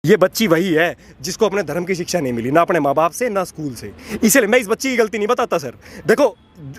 ये बच्ची वही है जिसको अपने धर्म की शिक्षा नहीं मिली, ना अपने माँ बाप से ना स्कूल से। इसलिए मैं इस बच्ची की गलती नहीं बताता सर। देखो,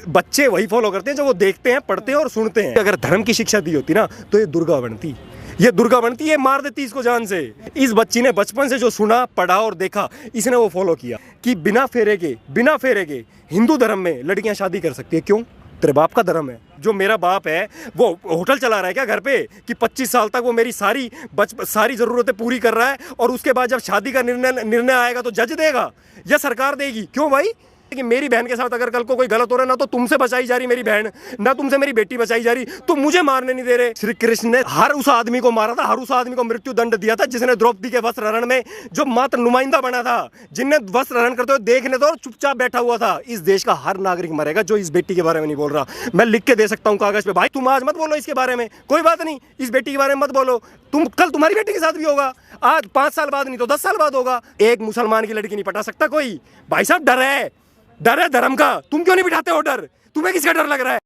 बच्चे वही फॉलो करते हैं जो वो देखते हैं, पढ़ते हैं और सुनते हैं। अगर धर्म की शिक्षा दी होती ना तो ये दुर्गा बनती, ये दुर्गा बनती, ये मार देती इसको जान से। इस बच्ची ने बचपन से जो सुना, पढ़ा और देखा, इसने वो फॉलो किया कि बिना फेरे के हिंदू धर्म में लड़कियां शादी कर सकती है। क्यों? तेरे बाप का धर्म है। जो मेरा बाप है वो होटल चला रहा है क्या घर पे कि 25 साल तक वो मेरी सारी ज़रूरतें पूरी कर रहा है, और उसके बाद जब शादी का निर्णय आएगा तो जज देगा या सरकार देगी? क्यों भाई? कि मेरी बहन के साथ अगर कल को कोई गलत हो रहा है, ना तो तुमसे बचाई जा रही मेरी बहन, ना तुमसे मेरी बेटी बचाई जा रही, तो मुझे मारने नहीं दे रहे। श्री कृष्ण ने हर उस आदमी को मारा था, हर उस आदमी को मृत्यु दंड दिया था जिसने द्रौपदी के वस्त्र हरण में जो मात्र नुमाइंदा बना था, जिनने वस्त्र हरण करते हुए देखने तो चुपचाप बैठा हुआ था। इस देश का हर नागरिक मरेगा जो इस बेटी के बारे में नहीं बोल रहा। मैं लिख के दे सकता हूँ कागज पे, भाई तुम आज मत बोलो इसके बारे में, कोई बात नहीं, इस बेटी के बारे में मत बोलो, तुम कल तुम्हारी बेटी के साथ भी होगा, आज 5 साल बाद नहीं तो 10 साल बाद होगा। एक मुसलमान की लड़की नहीं पटा सकता कोई। भाई साहब, डर है धर्म का। तुम क्यों नहीं बिठाते हो डर? तुम्हें किसका डर लग रहा है?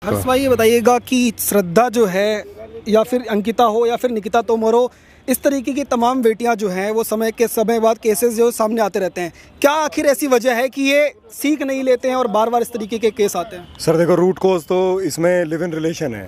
हर्ष भाई, ये बताइएगा कि श्रद्धा जो है, या फिर अंकिता हो या फिर निकिता तोमर हो, इस तरीके की तमाम बेटियां जो हैं वो समय बाद केसेस जो सामने आते रहते हैं। क्या आखिर ऐसी वजह है कि ये सीख नहीं लेते हैं और बार बार इस तरीके के केस आते हैं? सर देखो, रूट कॉज तो इसमें लिव इन रिलेशन है।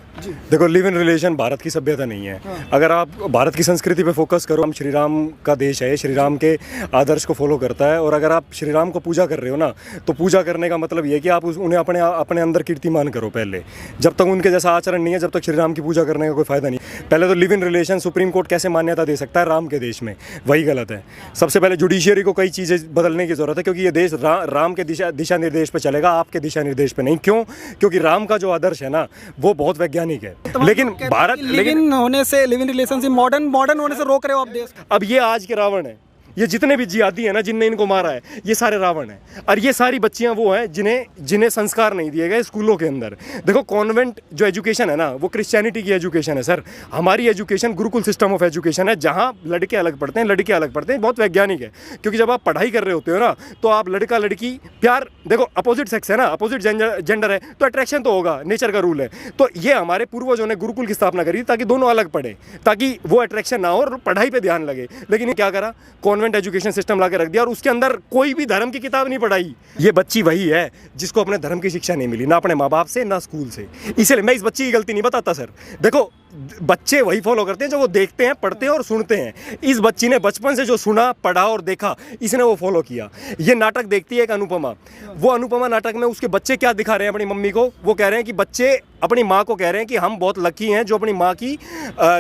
देखो, लिव इन रिलेशन भारत की सभ्यता नहीं है। हाँ। अगर आप भारत की संस्कृति पे फोकस करो, हम श्री राम का देश है, श्री राम के आदर्श को फॉलो करता है, और अगर आप श्री राम को पूजा कर रहे हो ना, तो पूजा करने का मतलब ये है कि आप उन्हें अपने अंदर कीर्तिमान करो पहले। जब तक उनके जैसा आचरण नहीं है, जब तक श्री राम की पूजा करने का कोई फायदा नहीं। पहले तो live in relation supreme court कैसे मान्यता दे सकता है राम के देश में? वही गलत है। सबसे पहले जुडिशियरी को कई चीज़ें बदलने की जरूरत है, क्योंकि ये देश राम के दिशा निर्देश पे चलेगा, आपके दिशा निर्देश पे नहीं। क्यों? क्योंकि राम का जो आदर्श है ना, वो बहुत वैज्ञानिक है। लेकिन भारत लिव इन रिलेशन से मॉडर्न होने से रोक रहे हो आप देश। अब ये आज के रावण है, ये जितने भी जिहादी हैं ना, जिनने इनको मारा है, ये सारे रावण हैं। और ये सारी बच्चियां वो हैं जिन्हें संस्कार नहीं दिए गए स्कूलों के अंदर। देखो, कॉन्वेंट जो एजुकेशन है ना, वो क्रिश्चियनिटी की एजुकेशन है सर। हमारी education Gurukul system of education है, जहाँ लड़के अलग पढ़ते हैं, लड़के अलग पढ़ते हैं। बहुत वैज्ञानिक है, क्योंकि जब आप पढ़ाई कर रहे होते हो ना, तो आप लड़का लड़की प्यार, देखो अपोजिट सेक्स है ना, अपोजिट जेंडर है, तो अट्रैक्शन तो होगा, नेचर का रूल है। तो ये हमारे पूर्वजों ने गुरुकुल की स्थापना करी ताकि दोनों अलग पढ़े, ताकि वो अट्रैक्शन ना हो और पढ़ाई पर ध्यान लगे। लेकिन क्या करा, कॉन्वेंट एजुकेशन सिस्टम लाके रख दिया, और उसके अंदर कोई भी धर्म की किताब नहीं पढ़ाई। ये बच्ची वही है जिसको अपने धर्म की शिक्षा नहीं मिली, ना अपने माँ बाप से ना स्कूल से। इसलिए मैं इस बच्ची की गलती नहीं बताता सर। देखो, बच्चे वही फॉलो करते हैं जो वो देखते हैं, पढ़ते हैं और सुनते हैं। इस बच्ची ने बचपन से जो सुना, पढ़ा और देखा, इसने वो फॉलो किया। ये नाटक देखती है एक अनुपमा, वो अनुपमा नाटक में उसके बच्चे क्या दिखा रहे हैं अपनी मम्मी को? वो कह रहे हैं कि बच्चे अपनी माँ को कह रहे हैं कि हम बहुत लकी हैं जो अपनी माँ की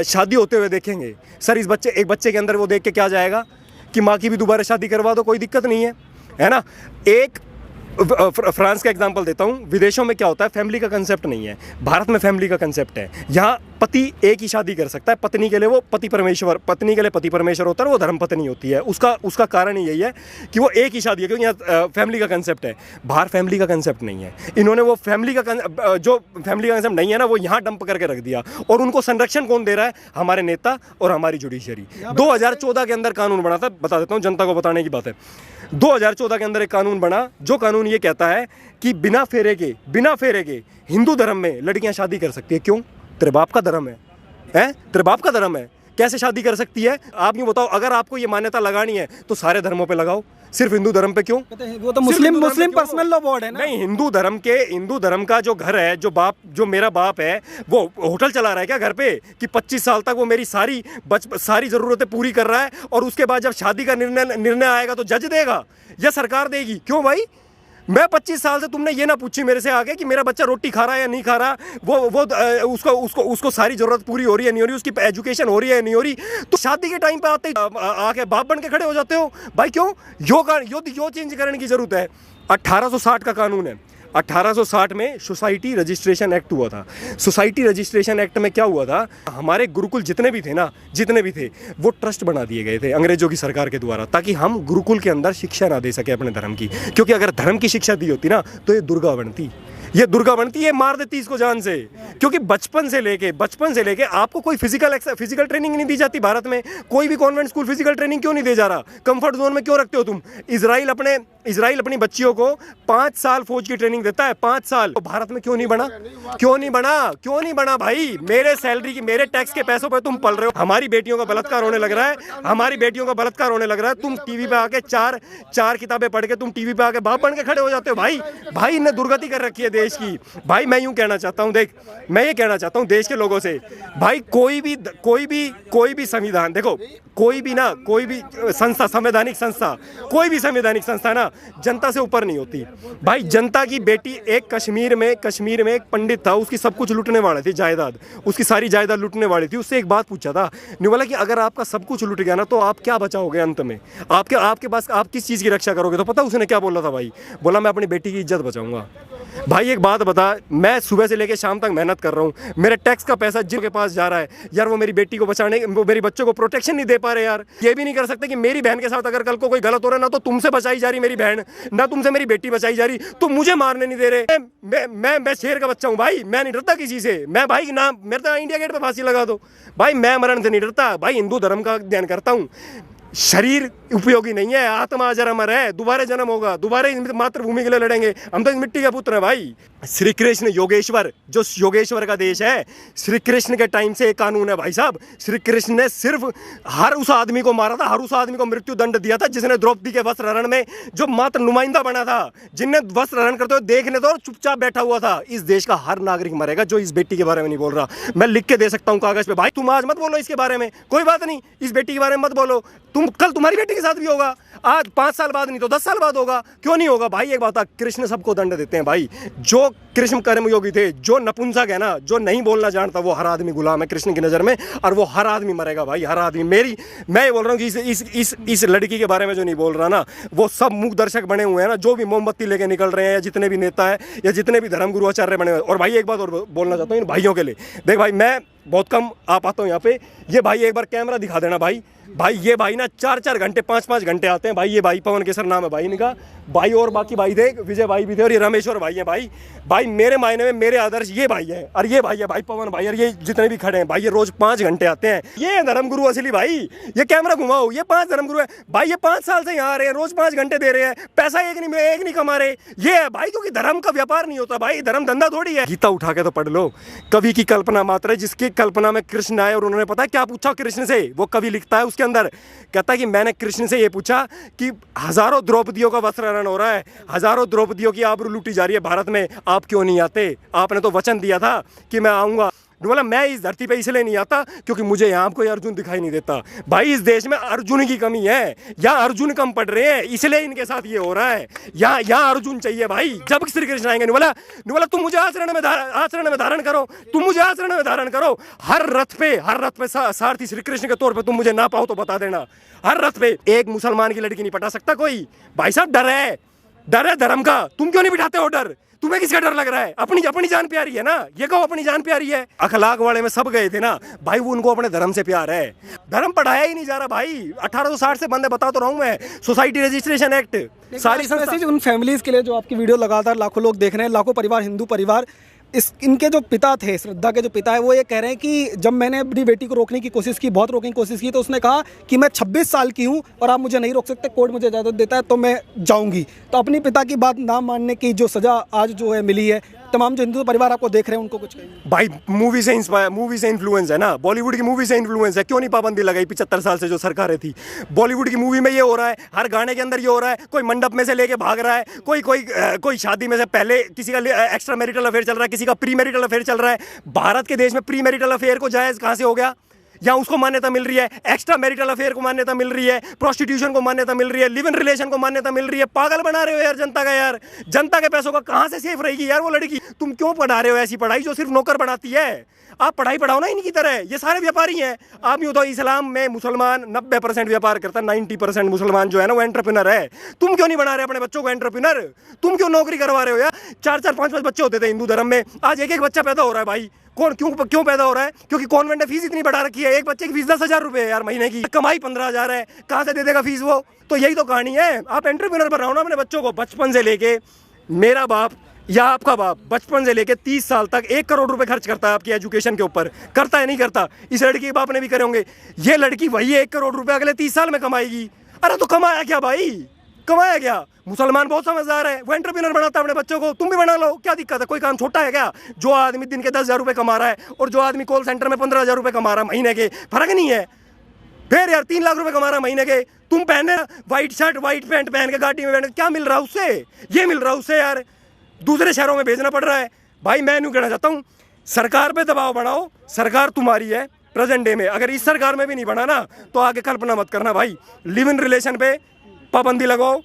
शादी होते हुए देखेंगे। सर, एक बच्चे के अंदर वो देख के क्या जाएगा कि माँ की भी दोबारा शादी करवा दो, कोई दिक्कत नहीं है ना। एक फ्रांस का एग्जांपल देता हूँ। विदेशों में क्या होता है, फैमिली का कंसेप्ट नहीं है। भारत में फैमिली का कंसेप्ट है। यहाँ पति एक ही शादी कर सकता है, पत्नी के लिए वो पति परमेश्वर होता है, वो धर्म पत्नी होती है। उसका कारण ही यही है कि वो एक ही शादी है, क्योंकि यहाँ फैमिली का कंसेप्ट है। बाहर फैमिली का कंसेप्ट नहीं है। इन्होंने वो फैमिली का कंसेप्ट नहीं है ना, वो यहाँ डंप करके रख दिया। और उनको संरक्षण कौन दे रहा है? हमारे नेता और हमारी जुडिशरी। 2014 के अंदर कानून बना था, बता देता हूँ, जनता को बताने की बात है। 2014 के अंदर एक कानून बना, जो कानून ये कहता है कि बिना फेरे के हिंदू धर्म में लड़कियां शादी कर सकती है। क्यों? तेरे बाप का धर्म है, तेरे बाप का धर्म है, कैसे शादी कर सकती है? आप यूँ बताओ, अगर आपको ये मान्यता लगानी है तो सारे धर्मों पे लगाओ, सिर्फ हिंदू धर्म पे क्यों? वो तो मुस्लिम पर्सनल लॉ बोर्ड है ना। नहीं, हिंदू धर्म का जो घर है, जो मेरा बाप है, वो होटल चला रहा है क्या घर पे कि 25 साल तक वो मेरी सारी ज़रूरतें पूरी कर रहा है, और उसके बाद जब शादी का निर्णय आएगा तो जज देगा या सरकार देगी? क्यों भाई? मैं 25 साल से, तुमने ये ना पूछी मेरे से आगे कि मेरा बच्चा रोटी खा रहा है या नहीं खा रहा, उसको सारी जरूरत पूरी हो रही है नहीं हो रही, उसकी एजुकेशन हो रही है नहीं हो रही, तो शादी के टाइम पे आते ही आके बाप बन के खड़े हो जाते हो। भाई क्यों? यो चेंज करने की जरूरत है। 1860 का कानून है। 1860 में सोसाइटी रजिस्ट्रेशन एक्ट हुआ था। सोसाइटी रजिस्ट्रेशन एक्ट में क्या हुआ था, हमारे गुरुकुल जितने भी थे वो ट्रस्ट बना दिए गए थे अंग्रेजों की सरकार के द्वारा, ताकि हम गुरुकुल के अंदर शिक्षा ना दे सके अपने धर्म की। क्योंकि अगर धर्म की शिक्षा दी होती ना, तो ये दुर्गा बनती, ये दुर्गा बनती है, मार देती इसको जान से, क्योंकि बचपन से लेके आपको कोई फिजिकल ट्रेनिंग नहीं दी जाती भारत में। कोई भी कॉन्वेंट स्कूल फिजिकल ट्रेनिंग क्यों नहीं दे जा रहा? कंफर्ट जोन में क्यों रखते हो तुम? इजराइल अपनी बच्चियों को 5 साल फौज की ट्रेनिंग देता है, 5 साल। तो भारत में क्यों नहीं बना भाई? मेरे सैलरी की, मेरे टैक्स के पैसों पर तुम पल रहे हो। हमारी बेटियों का बलात्कार होने लग रहा है, तुम टीवी पे आके चार किताबें पढ़ के तुम टीवी पे आके बाप बन के खड़े हो जाते हो। भाई इन्हें दुर्गति कर रखी है देश की। भाई मैं ये कहना चाहता हूँ देश के लोगों से, भाई कोई भी संविधान, देखो कोई भी संस्था, संवैधानिक संस्था ना जनता से ऊपर नहीं होती। भाई जनता की बेटी, एक कश्मीर में एक पंडित था, उसकी सब कुछ लूटने वाले थे, जायदाद, उसकी सारी जायदाद लूटने वाली थी। उससे एक बात पूछा था, नहीं बोला कि अगर आपका सब कुछ लूट गया ना तो आप क्या बचाओगे अंत में? आपके पास आप किस चीज़ की रक्षा करोगे? तो पता उसने क्या बोला था भाई? बोला मैं अपनी बेटी की इज्जत बचाऊंगा। भाई एक बात बता, मैं सुबह से लेकर शाम तक मेहनत कर रहा हूँ, मेरे टैक्स का पैसा जिनके पास जा रहा है यार, वो मेरी बेटी को बचाने, वो मेरी बच्चों को प्रोटेक्शन नहीं दे पा रहे यार। ये भी नहीं कर सकते कि मेरी बहन के साथ अगर कल को कोई गलत हो रहा है ना तो तुमसे बचाई जा रही मेरी बहन, ना तुमसे मेरी बेटी बचाई जा रही, तो मुझे मारने नहीं दे रहे। मैं शेर का बच्चा हूँ भाई, मैं नहीं डरता किसी से। मैं भाई ना, मेरे तो इंडिया गेट पर फांसी लगा दो भाई, मैं मरण से नहीं डरता भाई। हिंदू धर्म का अध्ययन करता हूँ। शरीर उपयोगी नहीं है, आत्मा अजर अमर है, दोबारा जन्म होगा, दोबारा मातृभूमि के लिए लड़ेंगे। हम तो इस मिट्टी का पुत्र है भाई। श्री कृष्ण योगेश्वर, जो योगेश्वर का देश है, श्री कृष्ण के टाइम से एक कानून है भाई साहब। श्री कृष्ण ने सिर्फ हर उस आदमी को मारा था, हर उस आदमी को मृत्यु दंड दिया था जिसने द्रौपदी के वस्त्र हरण में जो मात्र नुमाइंदा बना था, जिनने वस्त्र हरण करते हुए देखने तो चुपचाप बैठा हुआ था। इस देश का हर नागरिक मरेगा जो इस बेटी के बारे में नहीं बोल रहा। मैं लिख के दे सकता हूँ कागज पे, भाई तुम आज मत बोलो इसके बारे में, कोई बात नहीं, इस बेटी के बारे में मत बोलो। कल तुम्हारी बेटी के साथ भी होगा, आज 5 साल बाद नहीं तो 10 साल बाद होगा, क्यों नहीं होगा भाई? एक बात है, कृष्ण सबको दंड देते हैं भाई। जो कृष्ण कर्मयोगी थे, जो नपुंसक है ना, जो नहीं बोलना जानता, वो हर आदमी गुलाम है कृष्ण की नज़र में, और वो हर आदमी मरेगा भाई, हर आदमी। मैं ये बोल रहा हूँ कि इस लड़की के बारे में जो नहीं बोल रहा ना, वो सब मूक दर्शक बने हुए हैं ना, जो भी मोमबत्ती लेके निकल रहे हैं, या जितने भी नेता है, या जितने भी धर्मगुरु आचार्य बने हुए हैं। और भाई एक बात और बोलना चाहता हूँ इन भाइयों के लिए, देख भाई मैं बहुत कम आ पाता हूँ यहाँ पे, ये भाई एक बार कैमरा दिखा देना भाई। ये भाई ना 4-4 घंटे 5-5 घंटे आते हैं भाई। ये भाई पवन केसर नाम है भाई इनका भाई, और बाकी भाई थे, विजय भाई भी थे, और ये रमेश्वर भाई हैं भाई मेरे मायने में मेरे आदर्श ये भाई हैं, और ये भाई है भाई पवन भाई, और ये जितने भी खड़े हैं भाई, ये रोज 5 घंटे आते हैं। ये धर्मगुरु असली भाई, ये कैमरा घुमाओ, ये 5 धर्मगुरु है भाई, ये 5 साल से यहाँ आ रहे हैं, रोज 5 घंटे दे रहे हैं, पैसा एक नहीं कमा रहे। ये है भाई, क्योंकि धर्म का व्यापार नहीं होता भाई, धर्म धंधा थोड़ी है। गीता उठा के तो पढ़ लो, कवि की कल्पना मात्र है, जिसकी कल्पना में कृष्ण आए और उन्होंने पता है क्या पूछा कृष्ण से, वो कवि लिखता है उसके अंदर, कहता है कि मैंने कृष्ण से ये पूछा कि हजारों द्रौपदियों का वस्त्र हरण हो रहा है, हजारों द्रौपदियों की आबरू लूटी जा रही है भारत में, आप क्यों नहीं आते? आपने तो वचन दिया था कि मैं आऊँगा। बोला मैं इस धरती पे इसलिए नहीं आता क्योंकि मुझे यहाँ कोई अर्जुन दिखाई नहीं देता। भाई इस देश में अर्जुन की कमी है, यहाँ अर्जुन कम पड़ रहे हैं, इसलिए इनके साथ ये हो रहा है। यहाँ अर्जुन चाहिए भाई। जब श्री कृष्ण आएंगे, नहीं बोला तुम मुझे आचरण में धारण करो, तुम मुझे आचरण में धारण करो। हर रथ पे सारथी श्री कृष्ण के तौर पे तुम मुझे ना पाओ तो बता देना। हर रथ पे एक मुसलमान की लड़की नहीं पटा सकता कोई। भाई साहब डर है धर्म का, तुम क्यों नहीं बिठाते हो डर? तुम्हें किसका डर लग रहा है? अपनी जान प्यारी है ना, ये कहो अपनी जान प्यारी है। अखलाक वाले में सब गए थे ना भाई, वो उनको अपने धर्म से प्यार है। धर्म पढ़ाया ही नहीं जा रहा भाई। 1860 से बंदे बता तो रहा हूँ मैं, सोसाइटी रजिस्ट्रेशन एक्ट, सारी मैसेज उन फैमिलीज के लिए जो आपकी वीडियो लगातार लाखों लोग देख रहे हैं, लाखों परिवार, हिंदू परिवार, इनके जो पिता थे, श्रद्धा के जो पिता है, वो ये कह रहे हैं कि जब मैंने अपनी बेटी को रोकने की कोशिश की, बहुत रोकने की कोशिश की, तो उसने कहा कि मैं 26 साल की हूँ और आप मुझे नहीं रोक सकते, कोर्ट मुझे इजाज़त देता है तो मैं जाऊँगी। तो अपनी पिता की बात ना मानने की जो सज़ा आज जो है मिली है, तमाम जो हिंदू परिवार आपको देख रहे हैं उनको कुछ कहिए। भाई मूवी से इन्फ्लुएंस है ना, बॉलीवुड की मूवी से इन्फ्लुएंस है। क्यों नहीं पाबंदी लगाई 75 साल से जो सरकारें थी? बॉलीवुड की मूवी में ये हो रहा है, हर गाने के अंदर ये हो रहा है, कोई मंडप में से लेके भाग रहा है, कोई शादी में से पहले किसी का एक्स्ट्रा मैरिटल अफेयर चल रहा है, किसी का प्री मैरिटल अफेयर चल रहा है। भारत के देश में प्री मैरिटल अफेयर को जायज़ कहाँ से हो गया? या उसको मान्यता मिल रही है, एक्स्ट्रा मैरिटल अफेयर को मान्यता मिल रही है, प्रोस्टिट्यूशन को मान्यता मिल रही है, लिव इन रिलेशन को मान्यता मिल रही है। पागल बना रहे हो यार जनता का। यार जनता के पैसों का कहाँ से सेफ रहेगी यार वो लड़की? तुम क्यों पढ़ा रहे हो ऐसी पढ़ाई जो सिर्फ नौकर बनाती है? आप पढ़ाई पढ़ाओ ना इनकी तरह, ये सारे व्यापारी हैं। आप यूँ तो इस्लाम में मुसलमान 90% व्यापार करता है, 90% मुसलमान जो है ना वो एंटरप्रेन्योर है। तुम क्यों नहीं बना रहे अपने बच्चों को एंटरप्रेन्योर? तुम क्यों नौकरी करवा रहे हो यार? 4-4 5-5 बच्चे होते थे हिंदू धर्म में, आज एक बच्चा पैदा हो रहा है भाई। क्यों पैदा हो रहा है? क्योंकि कॉन्वेंट ने फीस इतनी बढ़ा रखी है। एक बच्चे की फीस 10,000 रुपये है यार महीने की, कमाई 15,000 है, कहाँ से दे देगा फीस वो? तो यही तो कहानी है। आप एंटरप्रेन्योर बनाओ ना अपने बच्चों को बचपन से लेके। मेरा बाप या आपका बाप बचपन से लेके 30 साल तक 1 करोड़ रुपए खर्च करता है आपकी एजुकेशन के ऊपर, करता है नहीं करता? इस लड़की के बाप ने भी करे होंगे। ये लड़की वही 1 करोड़ रुपए अगले 30 साल में कमाएगी। अरे तो कमाया क्या भाई, कमाया क्या? मुसलमान बहुत समझदार है, वो एंटरप्रेन्योर बनाता है अपने बच्चों को, तुम भी बना लो, क्या दिक्कत है? कोई काम छोटा है क्या? जो आदमी दिन के 10,000 रुपए कमा रहा है और जो आदमी कॉल सेंटर में 15,000 रुपए कमा रहा है महीने के, फर्क नहीं है? फिर यार 3 लाख रुपए कमा रहा है महीने के, तुम पहने व्हाइट शर्ट व्हाइट पैंट पहन के गाड़ी में बैठ, क्या मिल रहा है उससे? ये मिल रहा है उससे यार, दूसरे शहरों में भेजना पड़ रहा है। भाई मैं नहीं कहना चाहता हूँ, सरकार पे दबाव बढ़ाओ, सरकार तुम्हारी है प्रेजेंट डे में, अगर इस सरकार में भी नहीं बना ना तो आगे कल्पना मत करना भाई। लिव इन रिलेशन पे पाबंदी लगाओ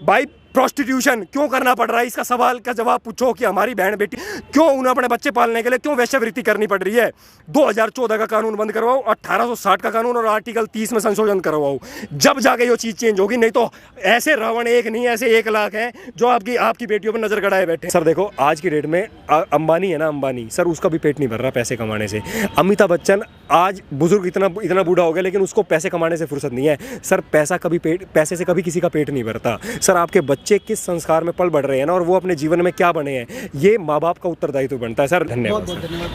भाई। प्रोस्टिट्यूशन क्यों करना पड़ रहा है, इसका सवाल का जवाब पूछो कि हमारी बहन बेटी क्यों, उन्हें अपने बच्चे पालने के लिए क्यों वेश्यावृत्ति करनी पड़ रही है? 2014 का कानून बंद करवाओ, 1860 का कानून और आर्टिकल 30 में संशोधन करवाओ, जब जाके ये चीज़ चेंज होगी। नहीं तो ऐसे रावण एक नहीं, ऐसे 1 लाख हैं जो आपकी बेटियों पर नजर गड़ाए बैठे। सर देखो आज की डेट में अंबानी है ना, अंबानी सर, उसका भी पेट नहीं भर रहा पैसे कमाने से। अमिताभ बच्चन आज बुजुर्ग इतना बूढ़ा हो गया, लेकिन उसको पैसे कमाने से फुर्सत नहीं है सर। पैसे से कभी किसी का पेट नहीं भरता सर। आपके बच्चे किस संस्कार में पल बढ़ रहे हैं ना, और वो अपने जीवन में क्या बने हैं, ये माँ बाप का उत्तरदायित्व बनता है सर। धन्यवाद।